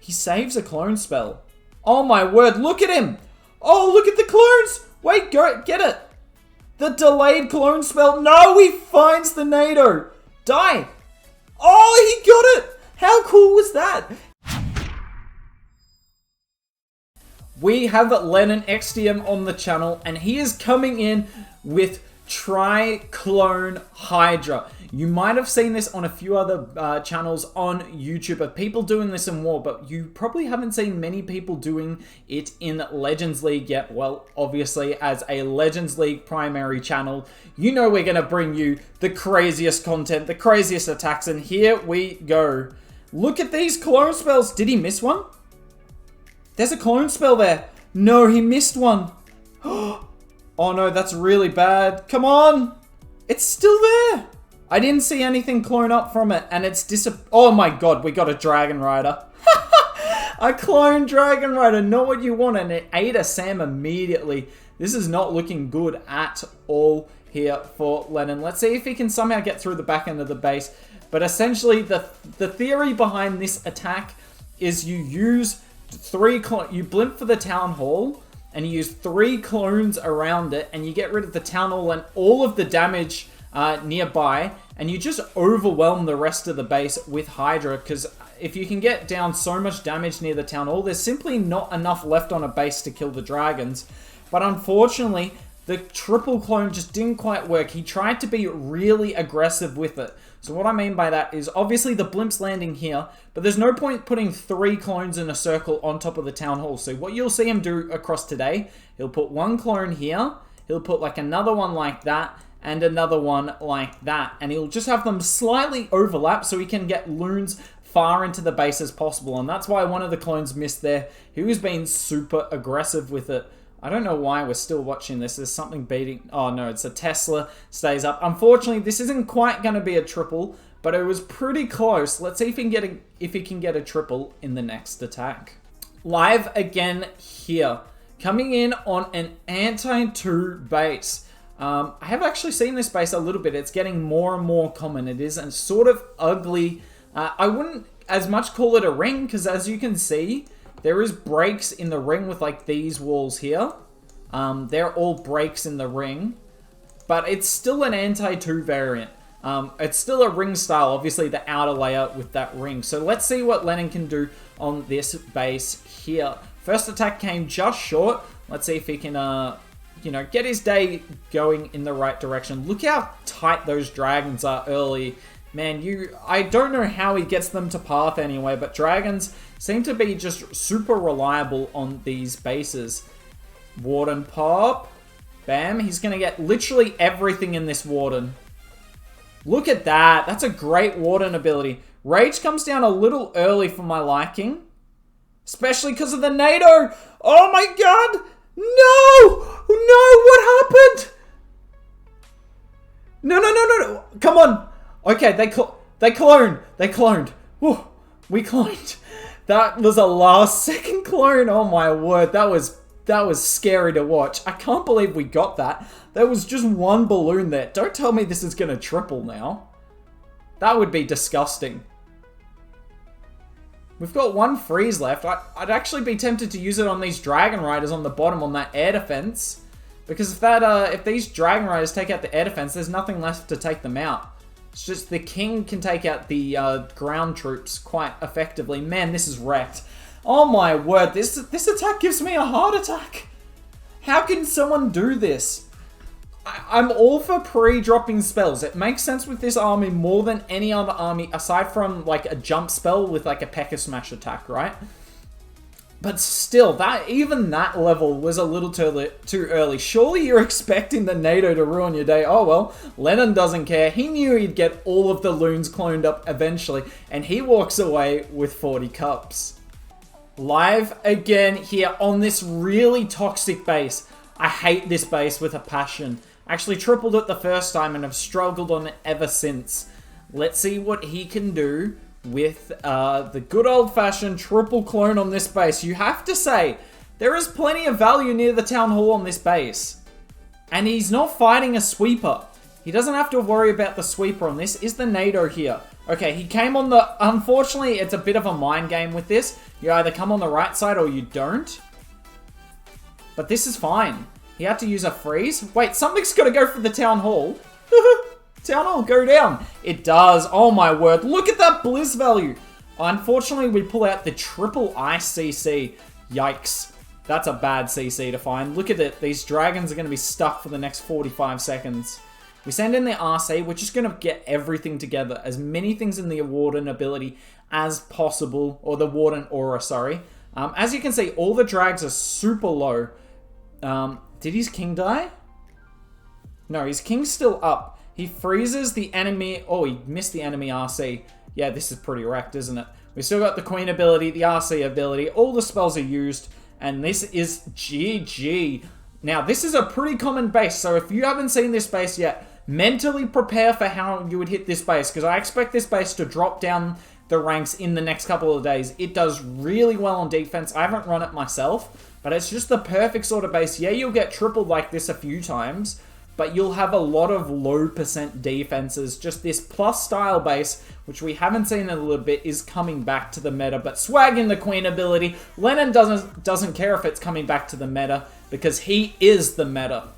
He saves a clone spell. Oh my word, look at him! Oh, look at the clones! Wait, go, get it! The delayed clone spell. No, he finds the NATO. Die! Oh, he got it! How cool was that? We have Lennon XDM on the channel, and he is coming in with Tri-Clone Hydra. You might have seen this on a few other channels on YouTube of people doing this in War, but you probably haven't seen many people doing it in Legends League yet. Well, obviously, as a Legends League primary channel, you know we're going to bring you the craziest content, the craziest attacks, and here we go. Look at these clone spells. Did he miss one? There's a clone spell there. No, he missed one. Oh no, that's really bad. Come on. It's still there. I didn't see anything clone up from it, and it's oh my god, we got a Dragon Rider. A clone Dragon Rider, not what you want, and it ate a Sam immediately. This is not looking good at all here for Lennon. Let's see if he can somehow get through the back end of the base. But essentially, the theory behind this attack is you use you blimp for the Town Hall, and you use 3 clones around it, and you get rid of the Town Hall and all of the damage nearby, and you just overwhelm the rest of the base with Hydra, because if you can get down so much damage near the Town Hall, there's simply not enough left on a base to kill the dragons. But unfortunately, the triple clone just didn't quite work. He tried to be really aggressive with it. So what I mean by that is obviously the blimp's landing here, but there's no point putting 3 clones in a circle on top of the Town Hall. So what you'll see him do across today, he'll put 1 clone here, he'll put like another one like that, and another one like that. And he'll just have them slightly overlap so he can get loons far into the base as possible. And that's why one of the clones missed there. He was being super aggressive with it. I don't know why we're still watching this. There's something beating... Oh, no, it's a Tesla. Stays up. Unfortunately, this isn't quite going to be a triple, but it was pretty close. Let's see if he can get a triple in the next attack. Live again here. Coming in on an anti-2 base. I have actually seen this base a little bit. It's getting more and more common. It is and sort of ugly. I wouldn't as much call it a ring, because as you can see, there is breaks in the ring with like these walls here. They're all breaks in the ring, but it's still an anti-2 variant. It's still a ring style, obviously the outer layer with that ring. So let's see what Lennon can do on this base here. First attack came just short. Let's see if he can, you know, get his day going in the right direction. Look how tight those dragons are early. Man, I don't know how he gets them to path anyway, but dragons seem to be just super reliable on these bases. Warden pop. Bam. He's going to get literally everything in this Warden. Look at that. That's a great Warden ability. Rage comes down a little early for my liking. Especially because of the NATO. Oh my god. No. No. What happened? No. Come on. Okay, they cloned. They cloned. Whew, we cloned. That was a last second clone. Oh my word, that was scary to watch. I can't believe we got that. There was just 1 balloon there. Don't tell me this is going to triple now. That would be disgusting. We've got 1 freeze left. I'd actually be tempted to use it on these Dragon Riders on the bottom on that air defense. Because if these Dragon Riders take out the air defense, there's nothing left to take them out. It's just the king can take out the ground troops quite effectively. Man, this is wrecked. Oh my word, this attack gives me a heart attack. How can someone do this? I'm all for pre-dropping spells. It makes sense with this army more than any other army, aside from like a jump spell with like a P.E.K.K.A. Smash attack, right? But still, even that level was a little too early. Surely you're expecting the NATO to ruin your day. Oh well, Lennon doesn't care. He knew he'd get all of the loons cloned up eventually, and he walks away with 40 cups. Live again here on this really toxic base. I hate this base with a passion. Actually tripled it the first time and have struggled on it ever since. Let's see what he can do with the good old-fashioned triple clone on this base. You have to say, there is plenty of value near the Town Hall on this base. And he's not fighting a sweeper. He doesn't have to worry about the sweeper on this. Is the NATO here? Okay, he came on the... Unfortunately, it's a bit of a mind game with this, You either come on the right side or you don't. But this is fine. He had to use a freeze. Wait, something's got to go for the town hall. Town hall, go down. It does. Oh my word. Look at that Blizz value. Unfortunately, we pull out the triple ICC. Yikes. That's a bad CC to find. Look at it. These dragons are going to be stuck for the next 45 seconds. We send in the RC. We're just going to get everything together. As many things in the Warden ability as possible. Or the Warden aura, sorry. As you can see, all the drags are super low. Did his king die? No, his king's still up. He freezes the enemy. Oh, he missed the enemy RC. Yeah, this is pretty wrecked, isn't it? We still got the queen ability, the RC ability. All the spells are used. And this is GG. Now, this is a pretty common base. So if you haven't seen this base yet, mentally prepare for how you would hit this base. Because I expect this base to drop down the ranks in the next couple of days. It does really well on defense. I haven't run it myself. But it's just the perfect sort of base. Yeah, you'll get tripled like this a few times. But you'll have a lot of low percent defenses. Just this plus style base, which we haven't seen in a little bit, is coming back to the meta. But swag in the queen ability. Lennon doesn't care if it's coming back to the meta, because he is the meta.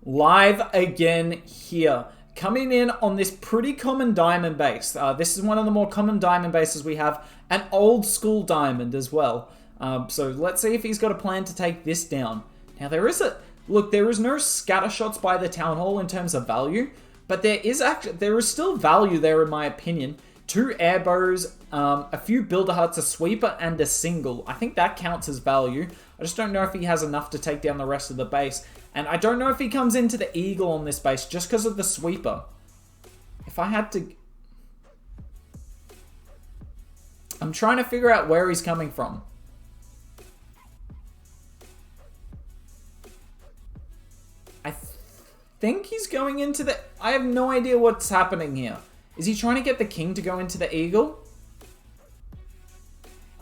Live again here. Coming in on this pretty common diamond base. This is one of the more common diamond bases we have. An old school diamond as well. So let's see if he's got a plan to take this down. Now there is look, there is no scatter shots by the town hall in terms of value, but there is still value there in my opinion. 2 air bows, a few builder huts, a sweeper, and a single. I think that counts as value. I just don't know if he has enough to take down the rest of the base. And I don't know if he comes into the eagle on this base just because of the sweeper. If I had to... I'm trying to figure out where he's coming from. I think he's going into the... I have no idea what's happening here. Is he trying to get the king to go into the eagle?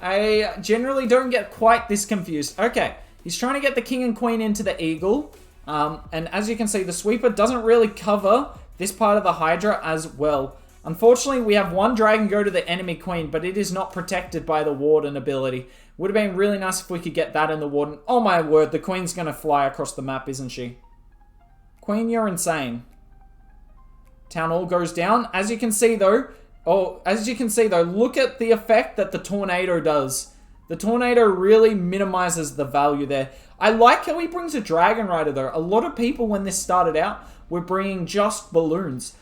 I generally don't get quite this confused. Okay, he's trying to get the king and queen into the eagle. And as you can see, the sweeper doesn't really cover this part of the Hydra as well. Unfortunately, we have one dragon go to the enemy queen, but it is not protected by the Warden ability. Would have been really nice if we could get that in the Warden. Oh my word, the queen's going to fly across the map, isn't she? Queen, you're insane. Town hall goes down. As you can see though, look at the effect that the tornado does. The tornado really minimizes the value there. I like how he brings a Dragon Rider though. A lot of people when this started out were bringing just balloons.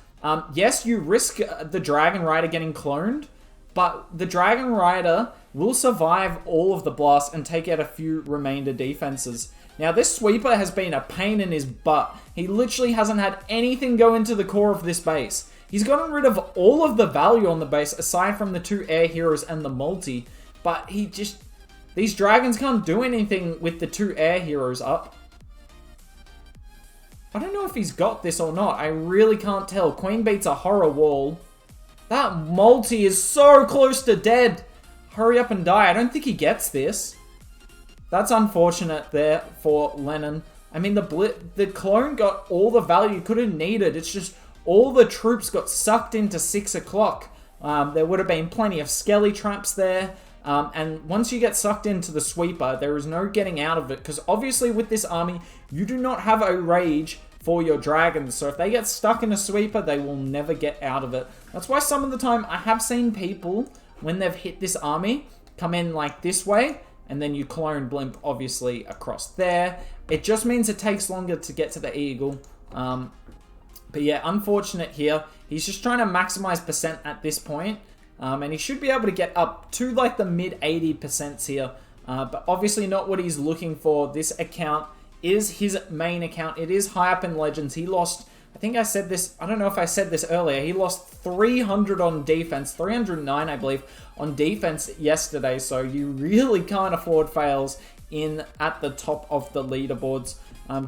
Yes, you risk the Dragon Rider getting cloned, but the Dragon Rider will survive all of the blasts and take out a few remainder defenses. Now, this sweeper has been a pain in his butt. He literally hasn't had anything go into the core of this base. He's gotten rid of all of the value on the base, aside from the 2 air heroes and the multi. But these dragons can't do anything with the 2 air heroes up. I don't know if he's got this or not. I really can't tell. Queen beats a horror wall. That multi is so close to dead. Hurry up and die. I don't think he gets this. That's unfortunate there for Lennon. I mean, the clone got all the value you could have needed. It's just all the troops got sucked into 6 o'clock. There would have been plenty of skelly traps there. And once you get sucked into the sweeper, there is no getting out of it. Because obviously with this army, you do not have a rage for your dragons. So if they get stuck in a sweeper, they will never get out of it. That's why some of the time I have seen people, when they've hit this army, come in like this way. And then you clone Blimp, obviously, across there. It just means it takes longer to get to the eagle. But yeah, unfortunate here. He's just trying to maximize percent at this point. And he should be able to get up to like the mid 80% here. But obviously not what he's looking for. This account is his main account. It is high up in Legends. He lost, I think I said this, I don't know if I said this earlier. He lost 300 on defense, 309 I believe, on defense yesterday. So you really can't afford fails in at the top of the leaderboards.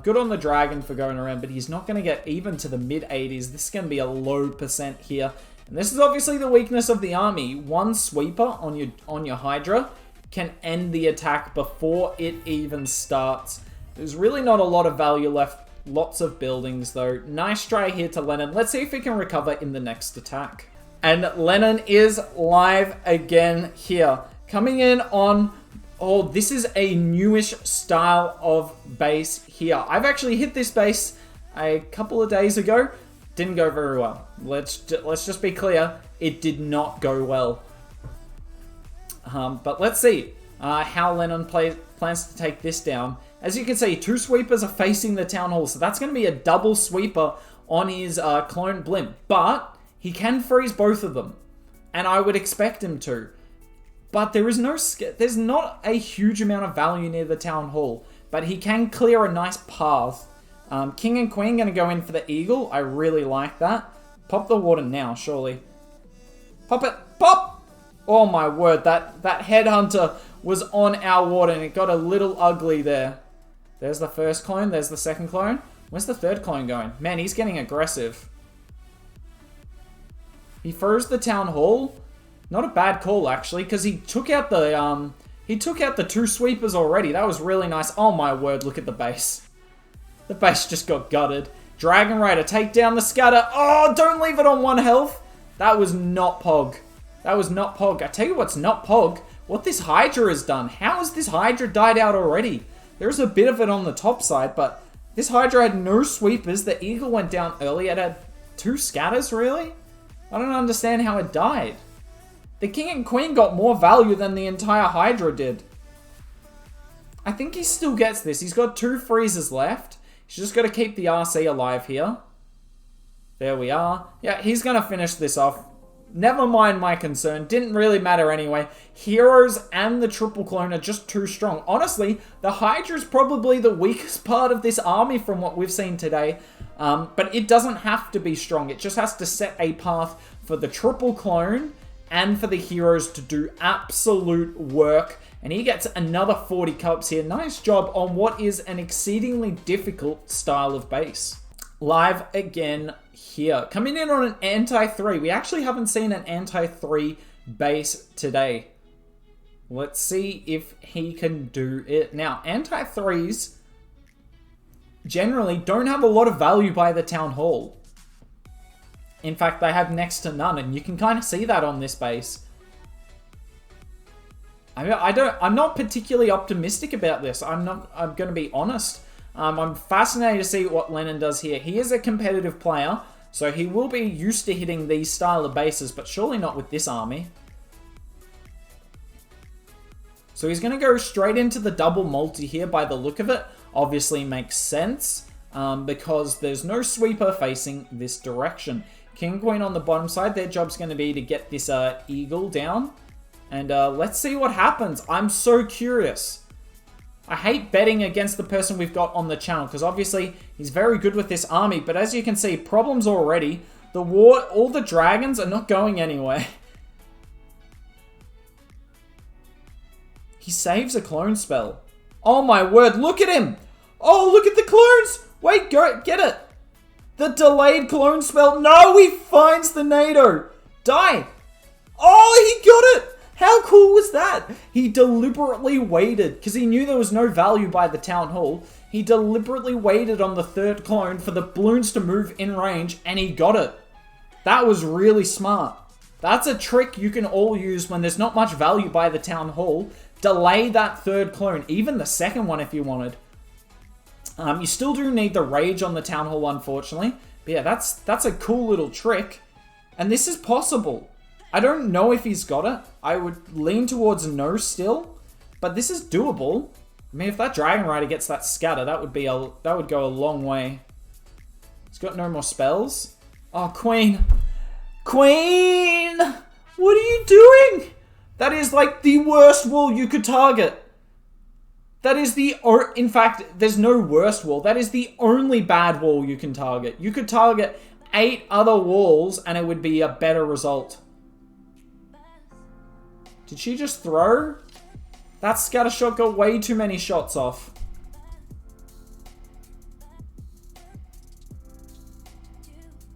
Good on the Dragon for going around, but he's not going to get even to the mid 80s. This is going to be a low percent here. And this is obviously the weakness of the army. One sweeper on your Hydra can end the attack before it even starts. There's really not a lot of value left. Lots of buildings though. Nice try here to Lennon. Let's see if he can recover in the next attack. And Lennon is live again here. Coming in on... Oh, this is a newish style of base here. I've actually hit this base a couple of days ago. Didn't go very well. Let's just be clear. It did not go well. But let's see how Lennon plans to take this down. As you can see, 2 sweepers are facing the town hall. So that's going to be a double sweeper on his clone blimp. But he can freeze both of them. And I would expect him to. But there's not a huge amount of value near the town hall. But he can clear a nice path. King and Queen going to go in for the eagle. I really like that. Pop the warden now, surely. Pop it. Pop! Oh my word. That headhunter was on our warden. It got a little ugly there. There's the first clone. There's the second clone. Where's the third clone going? Man, he's getting aggressive. He froze the town hall. Not a bad call, actually, because he took out the 2 sweepers already. That was really nice. Oh my word, look at the base. The base just got gutted. Dragon Rider, take down the scatter. Oh, don't leave it on 1 health. That was not Pog. That was not Pog. I tell you what's not Pog. What this Hydra has done. How has this Hydra died out already? There's a bit of it on the top side, but this Hydra had no sweepers. The eagle went down early. It had 2 scatters, really? I don't understand how it died. The King and Queen got more value than the entire Hydra did. I think he still gets this. He's got 2 freezes left. He's just got to keep the RC alive here. There we are. Yeah, he's going to finish this off. Never mind my concern. Didn't really matter anyway. Heroes and the triple clone are just too strong. Honestly, the Hydra is probably the weakest part of this army from what we've seen today. But it doesn't have to be strong. It just has to set a path for the triple clone and for the heroes to do absolute work. And he gets another 40 cups here. Nice job on what is an exceedingly difficult style of base. Live again here. Coming in on an anti-3. We actually haven't seen an anti-3 base today. Let's see if he can do it. Now, anti-3s generally don't have a lot of value by the town hall. In fact, they have next to none, and you can kind of see that on this base. I'm not particularly optimistic about this. I'm going to be honest. I'm fascinated to see what Lennon does here. He is a competitive player, so he will be used to hitting these style of bases, but surely not with this army. So he's going to go straight into the double multi here by the look of it. Obviously makes sense, because there's no sweeper facing this direction. King and Queen on the bottom side, their job's going to be to get this eagle down. And let's see what happens. I'm so curious. I hate betting against the person we've got on the channel, because obviously he's very good with this army. But as you can see, problems already. All the dragons are not going anywhere. He saves a clone spell. Oh my word, look at him. Oh, look at the clones. Wait, go get it. The delayed clone spell. No, he finds the NATO. Die. Oh, he got it. How cool was that? He deliberately waited, because he knew there was no value by the town hall. He deliberately waited on the third clone for the balloons to move in range, and he got it. That was really smart. That's a trick you can all use when there's not much value by the town hall. Delay that third clone, even the second one if you wanted. You still do need the rage on the town hall, unfortunately. But yeah, that's a cool little trick. And this is possible. I don't know if he's got it. I would lean towards no still. But this is doable. I mean, if that Dragon Rider gets that scatter, that would go a long way. He's got no more spells. Oh, Queen. Queen! What are you doing? That is like the worst wall you could target. That is in fact, there's no worst wall. That is the only bad wall you can target. You could target 8 other walls and it would be a better result. Did she just throw? That scatter shot got way too many shots off.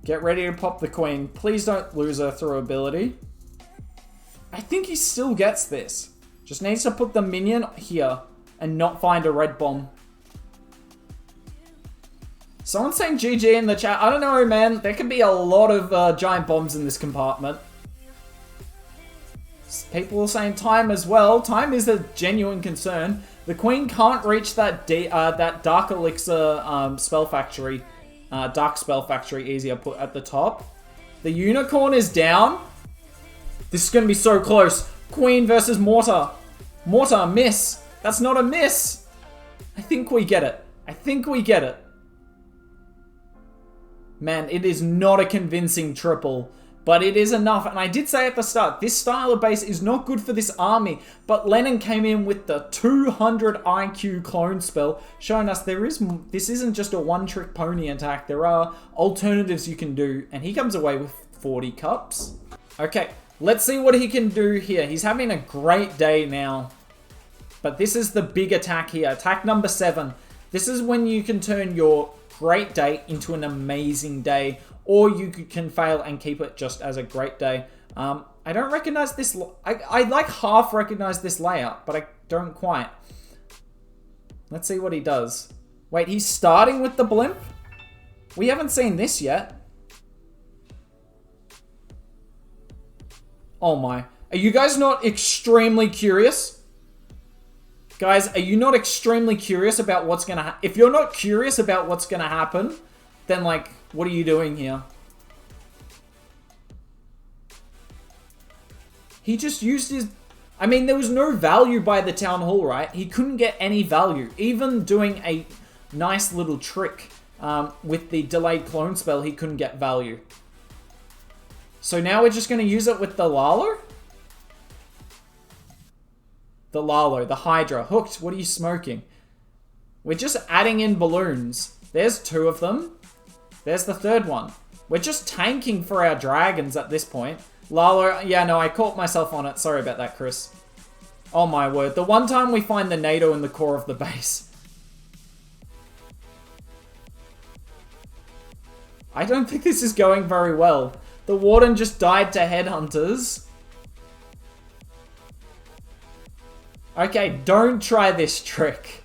Get ready to pop the Queen. Please don't lose her through ability. I think he still gets this. Just needs to put the minion here and not find a red bomb. Someone's saying GG in the chat. I don't know, man. There could be a lot of giant bombs in this compartment. People are saying time as well. Time is a genuine concern. The Queen can't reach that that Dark Elixir spell factory. Dark spell factory, easier put at the top. The Unicorn is down. This is going to be so close. Queen versus Mortar. Mortar, miss. That's not a miss. I think we get it. I think we get it. Man, it is not a convincing triple, but it is enough. And I did say at the start, this style of base is not good for this army, but Lennon came in with the 200 IQ clone spell, showing us this isn't just a one-trick pony attack. There are alternatives you can do, and he comes away with 40 cups. Okay, let's see what he can do here. He's having a great day now, but this is the big attack here. Attack number 7. This is when you can turn your great day into an amazing day, or you can fail and keep it just as a great day. I don't recognize this. I like half recognize this layout, but I don't quite. Let's see what he does. Wait, he's starting with the blimp? We haven't seen this yet. Oh my. Are you guys not extremely curious? Guys, are you not extremely curious about what's going to happen? If you're not curious about what's going to happen, then, like, what are you doing here? He just used his... I mean, there was no value by the Town Hall, right? He couldn't get any value. Even doing a nice little trick with the delayed clone spell, he couldn't get value. So now we're just going to use it with the Lalo? The Lalo, the Hydra. Hooked, what are you smoking? We're just adding in balloons. There's 2 of them. There's the 3rd one. We're just tanking for our dragons at this point. Lalo, yeah, no, I caught myself on it. Sorry about that, Chris. Oh my word. The one time we find the NATO in the core of the base. I don't think this is going very well. The Warden just died to headhunters. Okay, don't try this trick.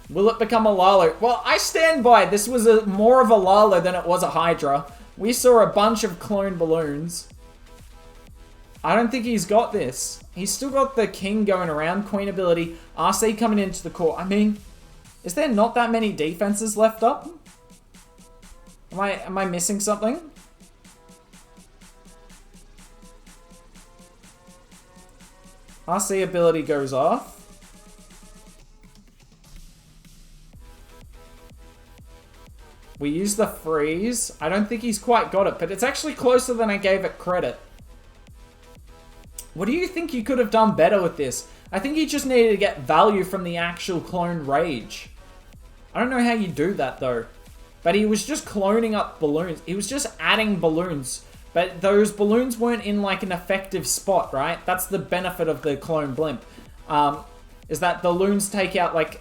Will it become a Lalo? Well, I stand by. This was more of a Lalo than it was a Hydra. We saw a bunch of clone balloons. I don't think he's got this. He's still got the King going around, Queen ability, RC coming into the core. I mean, is there not that many defenses left up? Am I missing something? RC ability goes off. We use the freeze. I don't think he's quite got it, but it's actually closer than I gave it credit. What do you think you could have done better with this? I think he just needed to get value from the actual clone rage. I don't know how you do that though. But he was just cloning up balloons. He was just adding balloons. But those balloons weren't in like an effective spot, right? That's the benefit of the clone blimp. Is that the loons take out like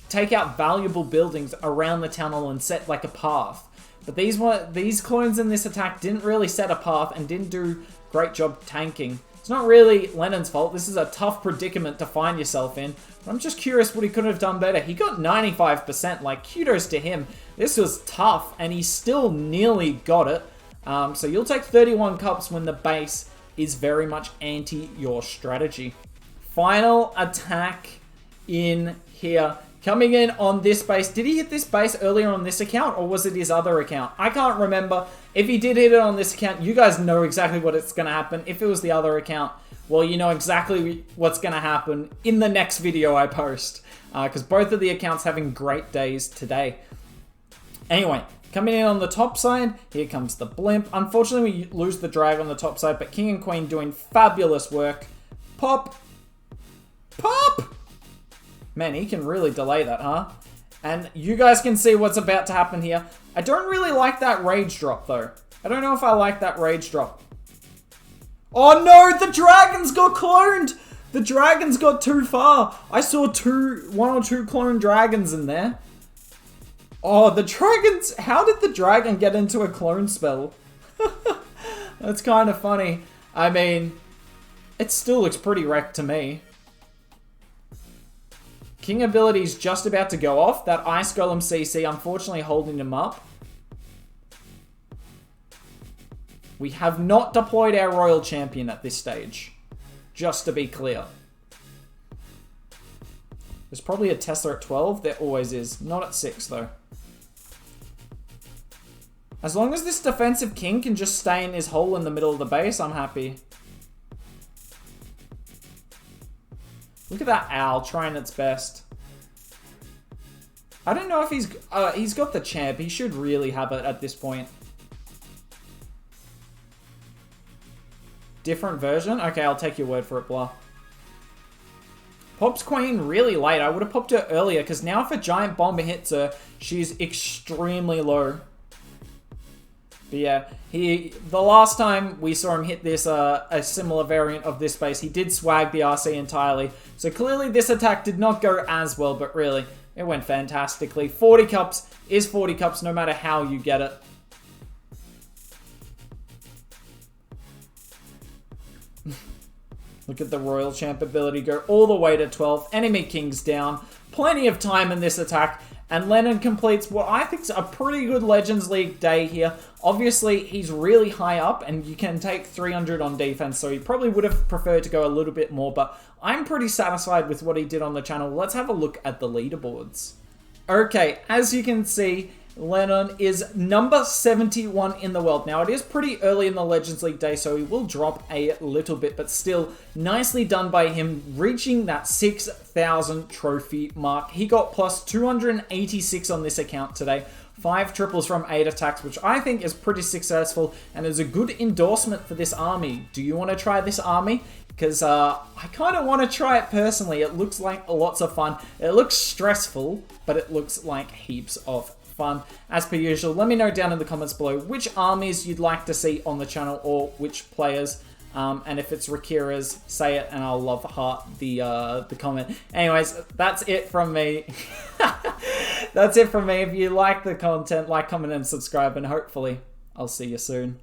take out valuable buildings around the tunnel and set like a path. But these clones in this attack didn't really set a path and didn't do a great job tanking. It's not really Lennon's fault. This is a tough predicament to find yourself in. But I'm just curious what he could have done better. He got 95%. Like, kudos to him. This was tough, and he still nearly got it. So you'll take 31 cups when the base is very much anti your strategy. Final attack in here. Coming in on this base. Did he hit this base earlier on this account, or was it his other account? I can't remember. If he did hit it on this account, you guys know exactly what's going to happen. If it was the other account, well, you know exactly what's going to happen in the next video I post. Because both of the accounts having great days today. Anyway, coming in on the top side, here comes the blimp. Unfortunately, we lose the drag on the top side, but King and Queen doing fabulous work. Pop! Pop! Man, he can really delay that, huh? And you guys can see what's about to happen here. I don't really like that rage drop, though. I don't know if I like that rage drop. Oh no, the dragons got cloned! The dragons got too far. I saw one or two clone dragons in there. Oh, the dragons... How did the dragon get into a clone spell? That's kind of funny. I mean, it still looks pretty wrecked to me. King ability's just about to go off. That Ice Golem CC unfortunately holding him up. We have not deployed our Royal Champion at this stage. Just to be clear. There's probably a Tesla at 12. There always is. Not at 6, though. As long as this defensive king can just stay in his hole in the middle of the base, I'm happy. Look at that owl trying its best. I don't know if he's got the champ. He should really have it at this point. Different version? Okay, I'll take your word for it, Blah. Pops Queen really late. I would have popped her earlier, because now if a giant bomber hits her, she's extremely low. But yeah, the last time we saw him hit this, a similar variant of this base, he did swag the RC entirely. So clearly this attack did not go as well, but really, it went fantastically. 40 cups is 40 cups no matter how you get it. Look at the Royal Champ ability go all the way to 12. Enemy king's down. Plenty of time in this attack. And Lennon completes what I think is a pretty good Legends League day here. Obviously, he's really high up and you can take 300 on defense. So he probably would have preferred to go a little bit more. But I'm pretty satisfied with what he did on the channel. Let's have a look at the leaderboards. Okay, as you can see, Lennon is number 71 in the world. Now, it is pretty early in the Legends League day, so he will drop a little bit, but still nicely done by him, reaching that 6,000 trophy mark. He got plus 286 on this account today. 5 triples from 8 attacks, which I think is pretty successful and is a good endorsement for this army. Do you want to try this army? Because I kind of want to try it personally. It looks like lots of fun. It looks stressful, but it looks like heaps of fun. As per usual, let me know down in the comments below which armies you'd like to see on the channel or which players. And if it's Rakira's, say it and I'll love heart the comment. Anyways, that's it from me. That's it from me. If you like the content, like, comment, and subscribe, and hopefully I'll see you soon.